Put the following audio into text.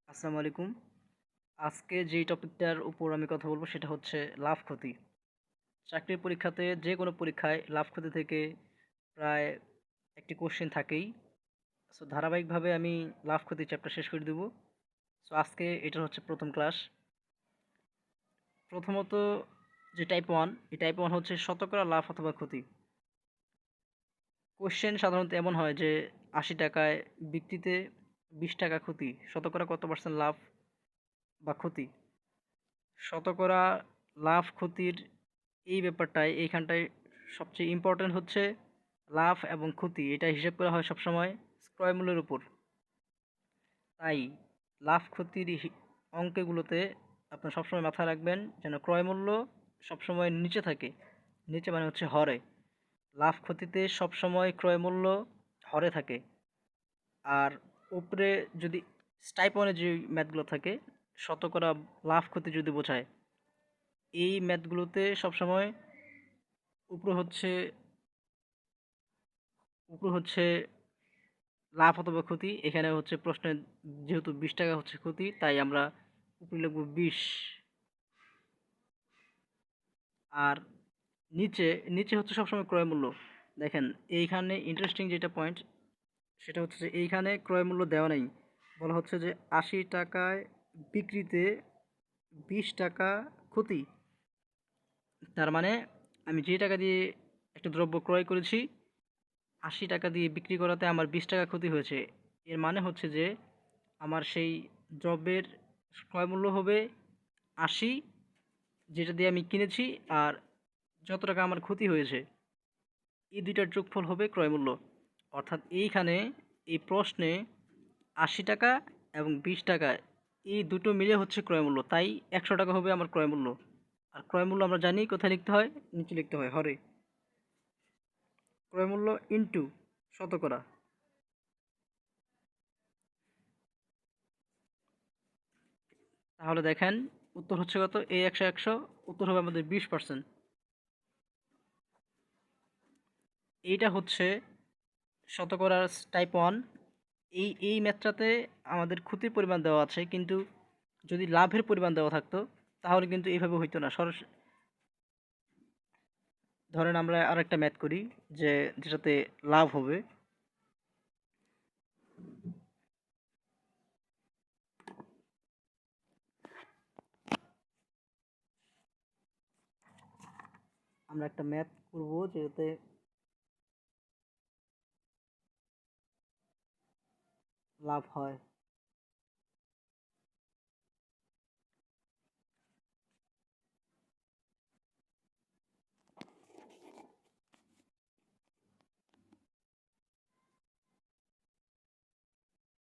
আসসালামু আলাইকুম। আজকে যেই টপিকটার উপর আমি কথা বলব সেটা হচ্ছে লাভ ক্ষতি। চাকরির পরীক্ষাতে যেকোনো পরীক্ষায় লাভ ক্ষতি থেকে প্রায় একটি কোশ্চেন থাকেই। সো ধারাবাহিকভাবে আমি লাভ ক্ষতি চ্যাপ্টার শেষ করে দিব। সো আজকে এটা হচ্ছে প্রথম ক্লাস। প্রথমত যে টাইপ 1, এই টাইপ 1 হচ্ছে শতকরা লাভ অথবা ক্ষতি। কোশ্চেন সাধারণত এমন হয় যে ৮০ টাকায় বিক্রিতে ২০ টাকা ক্ষতি। শতকরা কত পার্সেন্ট লাভ বা ক্ষতি? শতকরা লাভ ক্ষতির এই ব্যাপারটায় এইখানটায় সবচেয়ে ইম্পর্টেন্ট হচ্ছে লাভ এবং ক্ষতি। এটা হিসাব করা হয় সবসময় ক্রয় মূল্যের উপর। তাই লাভ ক্ষতির অঙ্কগুলোতে আপনার সবসময় মাথায় রাখবেন যেন ক্রয় মূল্য সবসময় নিচে থাকে। নিচে মানে হচ্ছে হরে। লাভ ক্ষতিতে সবসময় ক্রয় মূল্য হরে থাকে। আর উপরে যদি স্টাইপনে যে ম্যাথগুলো থাকে শতকরা লাভ ক্ষতি যদি বোঝায়, এই ম্যাথগুলোতে সবসময় উপরে হচ্ছে উপরে হচ্ছে লাভ অথবা ক্ষতি। এখানে হচ্ছে প্রশ্নে যেহেতু ২০ টাকা হচ্ছে ক্ষতি, তাই আমরা উপরে লিখব ২০। আর নিচে নিচে হচ্ছে সবসময় ক্রয় মূল্য। দেখেন এইখানে ইন্টারেস্টিং যেটা পয়েন্ট সেটা হচ্ছে যে এইখানে ক্রয় মূল্য দেওয়া নেই। বলা হচ্ছে যে ৮০ টাকায় বিক্রিতে ২০ টাকা ক্ষতি। তার মানে আমি যে টাকা দিয়ে একটা দ্রব্য ক্রয় করেছি ৮০ টাকা দিয়ে বিক্রি করাতে আমার ২০ টাকা ক্ষতি হয়েছে। এর মানে হচ্ছে যে আমার সেই দ্রব্যের ক্রয় মূল্য হবে ৮০, যেটা দিয়ে আমি কিনেছি, আর যত টাকা আমার ক্ষতি হয়েছে এই দুইটার যোগফল হবে ক্রয় মূল্য। অর্থাৎ এইখানে এই প্রশ্নে ৮০ টাকা এবং ২০ টাকা এই দুটো মিলে হচ্ছে ক্রয় মূল্য। তাই ১০০ টাকা হবে আমার ক্রয় মূল্য। আর ক্রয় মূল্য আমরা জানি কোথায় লিখতে হয়, নিচে লিখতে হয় হরে। ক্রয় মূল্য ইনটু শতকরা। তাহলে দেখেন উত্তর হচ্ছে কত? এই ১০০ উত্তর হবে আমাদের ২০%। এইটা হচ্ছে শতকরার টাইপ 1। এই ম্যাথটাতে আমাদের ক্ষতির পরিমাণ দেওয়া আছে, কিন্তু যদি লাভের পরিমাণ দেওয়া থাকতো তাহলে কিন্তু এইভাবে হইতো না। ধরেন আমরা আরেকটা ম্যাথ করি যেটাতে লাভ হবে। আমরা একটা ম্যাথ করব যেটাতে লাভ হয়।